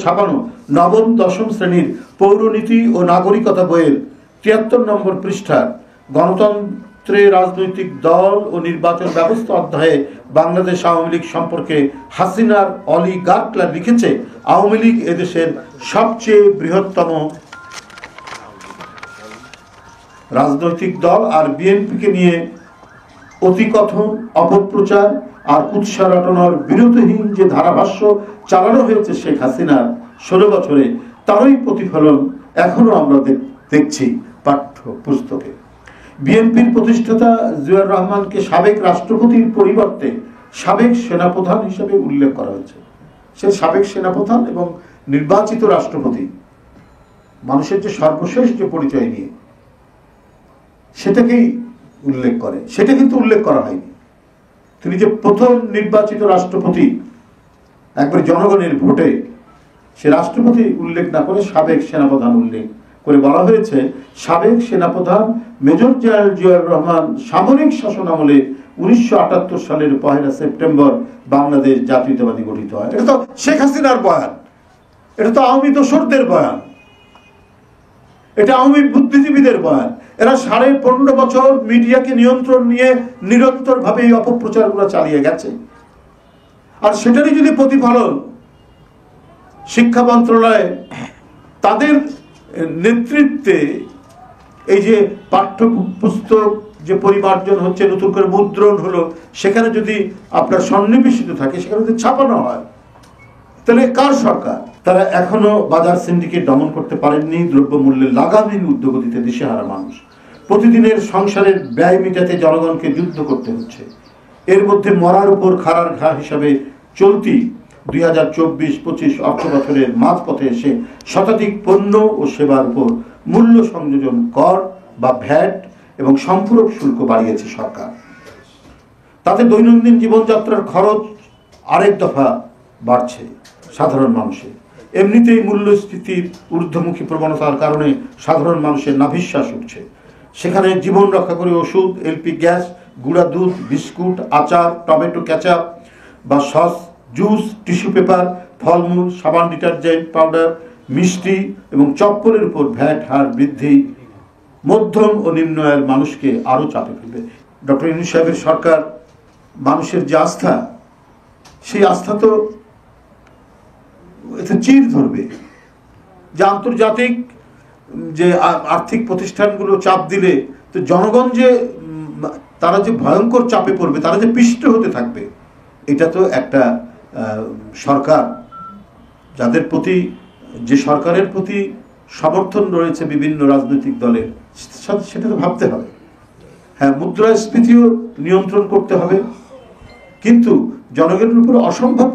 ছাপানো নবম দশম শ্রেণীর পৌরনীতি ও নাগরিকতা বইয়ের ৭৩ নম্বর পৃষ্ঠার গণতন্ত্রে রাজনৈতিক দল ও নির্বাচন ব্যবস্থা অধ্যায়ে বাংলাদেশ আওয়ামী লীগ সম্পর্কে হাসিনার অলিগার্করা লিখেছে, আওয়ামী লীগ এদেশের সবচেয়ে বৃহত্তম রাজনৈতিক দল আর বিএনপিকে নিয়ে অতিকথন, অপপ্রচার আর কুৎসা রটনার বিরতিহীন যে ধারাভাষ্য চালানো হয়েছে শেখ হাসিনার ১৬ বছরে, তারই প্রতিফলন এখনো আমরা দেখছি পাঠ্য পুস্তকে। বিএনপির প্রতিষ্ঠাতা জিয়াউর রহমানকে সাবেক রাষ্ট্রপতির পরিবর্তে সাবেক সেনাপ্রধান হিসেবে উল্লেখ করা হয়েছে। সে সাবেক সেনাপ্রধান এবং নির্বাচিত রাষ্ট্রপতি, মানুষের যে সর্বশেষ যে পরিচয় নিয়ে সেটাকেই উল্লেখ করে, সেটা কিন্তু উল্লেখ করা হয়নি। তিনি যে প্রথম নির্বাচিত রাষ্ট্রপতি একবার জনগণের ভোটে, সে রাষ্ট্রপতি উল্লেখ না করে সাবেক সেনাপ্রধান উল্লেখ করে বলা হয়েছে, সাবেক সেনাপ্রধান মেজর জেনারেল জিয়াউর রহমান সামরিক শাসন আমলে ১৯৭৮ সালের ১ সেপ্টেম্বর বাংলাদেশ জাতীয়তাবাদী গঠিত হয়। এটা তো শেখ হাসিনার বয়ান, এটা তো আওয়ামী দোসরদের বয়ান, এটা আওয়ামী বুদ্ধিজীবীদের বয়ান। এরা ১৫.৫ বছর মিডিয়াকে নিয়ন্ত্রণ নিয়ে নিরন্তর ভাবে এই অপপ্রচারগুলো চালিয়ে গেছে। আর সেটারই যদি প্রতিফলন শিক্ষা মন্ত্রণালয়ে তাদের নেতৃত্বে এই যে পাঠ্যপুস্তক যে পরিমার্জন হচ্ছে, নতুন করে মুদ্রণ হলো, সেখানে যদি আপনার সন্নিবেশিত থাকে, সেখানে যদি ছাপানো হয়, তাহলে কার সরকার? তারা এখনো বাজার সিন্ডিকেট দমন করতে পারেননি। দ্রব্যমূল্যের লাগামহীন ঊর্ধ্বগতিতে দিশেহারা মানুষ, প্রতিদিনের সংসারের ব্যয় মেটাতে জনগণকে যুদ্ধ করতে হচ্ছে। এর মধ্যে মরার উপর খাড়ার ঘা হিসাবে চলতি ২০২৪-২৫ অর্থ বছরের মাঝপথে এসে শতাধিক পণ্য ও সেবার উপর মূল্য সংযোজন কর বা ভ্যাট এবং সম্পূরক শুল্ক বাড়িয়েছে সরকার। তাতে দৈনন্দিন জীবনযাত্রার খরচ আরেক দফা বাড়ছে সাধারণ মানুষের। এমনিতেই মূল্যস্ফীতির ঊর্ধ্বমুখী প্রবণতার কারণে সাধারণ মানুষের নাভিশ্বাস উঠছে। সেখানে জীবন রক্ষা করে ওষুধ, এলপি গ্যাস, গুঁড়া দুধ, বিস্কুট, আচার, টমেটো কেচাপ বা সস, জুস, টিস্যু পেপার, ফলমূল, সাবান, ডিটারজেন্ট পাউডার, মিষ্টি এবং চপ্পলের উপর ভ্যাট হার বৃদ্ধি মধ্যম ও নিম্ন আয়ের মানুষকে আরও চাপে ফেলবে। ডক্টর ইউনূস সাহেবের সরকার মানুষের যে আস্থা, সেই আস্থা তো এতে চির ধরবে। যে আন্তর্জাতিক যে আর্থিক প্রতিষ্ঠানগুলো চাপ দিলে তো জনগণ যে তারা যে ভয়ঙ্কর চাপে পড়বে, তারা যে পিষ্ট হতে থাকবে, এটা তো একটা সরকার যাদের প্রতি, যে সরকারের প্রতি সমর্থন রয়েছে বিভিন্ন রাজনৈতিক দলের, সেটা তো ভাবতে হবে। হ্যাঁ, মুদ্রাস্ফীতিও নিয়ন্ত্রণ করতে হবে, কিন্তু জনগণের উপর অসম্ভব